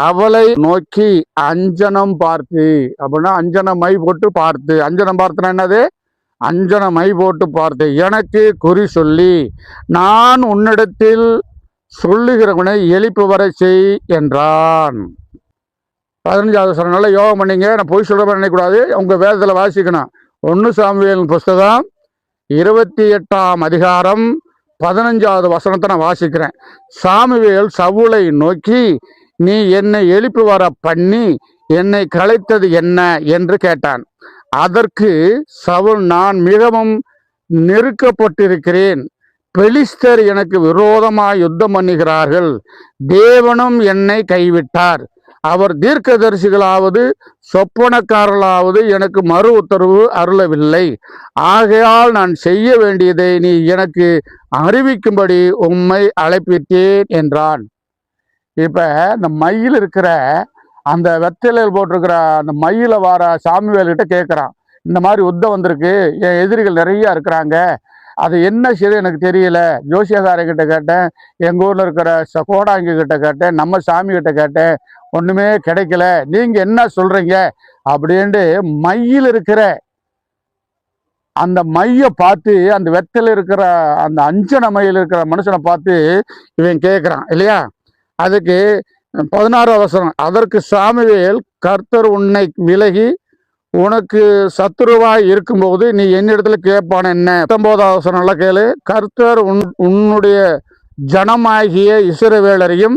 அவளை நோக்கி அஞ்சனம் பார்த்து, அப்படின்னா அஞ்சன மை போட்டு பார்த்து, அஞ்சனம் பார்த்துனா என்னது? அஞ்சன மை போட்டு பார்த்து எனக்கு குறி சொல்லி நான் உன்னிடத்தில் சொல்லுகிறவனை எழுப்பி வர செய் என்றான். 15வது வசனம். நல்லா யோகம் பண்ணீங்க. நான் போய் சொல்ற மாதிரி நினைக்கக்கூடாது. உங்க வேதத்தில் வாசிக்கணும். 1 சாமுவேல் புஸ்தகம் 28ஆம் அதிகாரம் 15வது வசனத்தை நான் வாசிக்கிறேன். சாமுவேல் சவுலை நோக்கி, நீ என்னை எழுப்பி வர பண்ணி என்னை கலைத்தது என்ன என்று கேட்டான். அதற்கு சவுல், நான் மிகவும் நெருக்கப்பட்டிருக்கிறேன். பெலிஸ்தர் எனக்கு விரோதமாய் யுத்தம் பண்ணுகிறார்கள். தேவனும் என்னை கைவிட்டார். அவர் தீர்க்கதரிசிகளாவது சொப்பனக்காரர்களாவது எனக்கு மறு உத்தரவு அருளவில்லை. ஆகையால் நான் செய்ய வேண்டியதை நீ எனக்கு அறிவிக்கும்படி உம்மை அழைப்பித்தேன் என்றான். இப்ப இந்த மையில் இருக்கிற அந்த வெத்தலையில் போட்டிருக்கிற அந்த மையில வார சாமுவேல் கிட்ட கேட்குறான், இந்த மாதிரி யுத்தம் வந்திருக்கு, என் எதிரிகள் நிறைய இருக்கிறாங்க, அது என்ன செய்ய எனக்கு தெரியல. ஜோசியக்காரங்கிட்ட கேட்டேன், எங்கள் ஊரில் இருக்கிற கோடாங்கி கிட்ட கேட்டேன், நம்ம சாமி கிட்ட கேட்டேன், ஒன்றுமே கிடைக்கல, நீங்கள் என்ன சொல்கிறீங்க அப்படின்ட்டு மையில் இருக்கிற அந்த மையை பார்த்து, அந்த வெத்தலை இருக்கிற அந்த அஞ்சன மையில் இருக்கிற மனுஷனை பார்த்து இவன் கேட்குறான் இல்லையா. அதுக்கு 16வது வசனம். அதற்கு சாமுவேல், கர்த்தர் உன்னை விலகி உனக்கு சத்துருவாய் இருக்கும்போது நீ என்னிடத்துல கேட்பான் என்ன? 19வது வசனம் நல்லா கேளு. கர்த்தர் உன்னுடைய ஜனமாகிய இஸ்ரவேலரையும்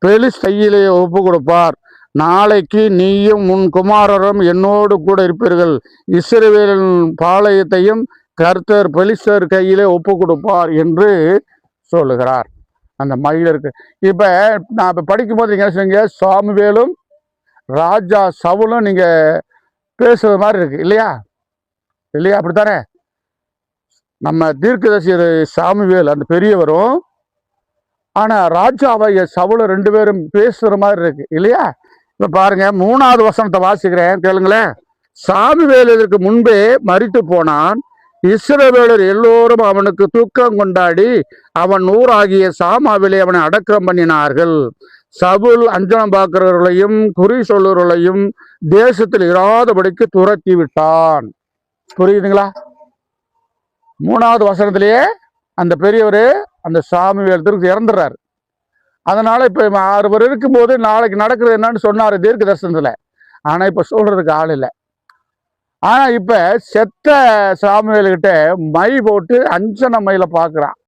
பெலிஸ்தையிலே ஒப்பு கொடுப்பார். நாளைக்கு நீயும் உன் குமாரரும் என்னோடு கூட இருப்பீர்கள். இஸ்ரவேலின் பாளையத்தையும் கர்த்தர் பெலிஸ்தர் கையிலே ஒப்பு கொடுப்பார் என்று சொல்லுகிறார். அந்த மயில் இருக்கு. இப்ப நான் இப்ப படிக்கும்போது நீங்க என்ன செய்வீங்க? சாமுவேலும் ராஜா சவுலும் நீங்க பேசுறது மாதிரி இருக்கு இல்லையா? இல்லையா? அப்படித்தானே? நம்ம தீர்க்கதரிசி சாமுவேல் அந்த பெரியவரும், ஆனா ராஜாவைய சவுல 2 பேரும் பேசுற மாதிரி இருக்கு இல்லையா? இப்ப பாருங்க, 3வது வசனத்தை வாசிக்கிறேன், கேளுங்களேன். சாமுவேல் இதற்கு முன்பே மரித்து போனான். இஸ்ரவேலர் எல்லோரும் அவனுக்கு தூக்கம் கொண்டாடி அவன் ஊராகிய சாமாவிலே அவனை அடக்கம் பண்ணினார்கள். சவுல் அஞ்சனம் பார்க்கிறவர்களையும் குறி சொல்லுவர்களையும் தேசத்தில் இராதபடிக்கு துரத்தி விட்டான். புரியுதுங்களா? 3வது வசனத்திலேயே அந்த பெரியவர் அந்த சாமுவேல் இறந்துடுறாரு. அதனால இப்ப 6 பேர் இருக்கும்போது நாளைக்கு நடக்கிறது என்னன்னு சொன்னாரு தீர்க்க தரிசனத்துல. ஆனா இப்ப சொல்றதுக்கு ஆள் இல்லை. ஆனா இப்ப செத்த சாமுவேல் கிட்ட மை போட்டு அஞ்சன மையில பாக்குறான்.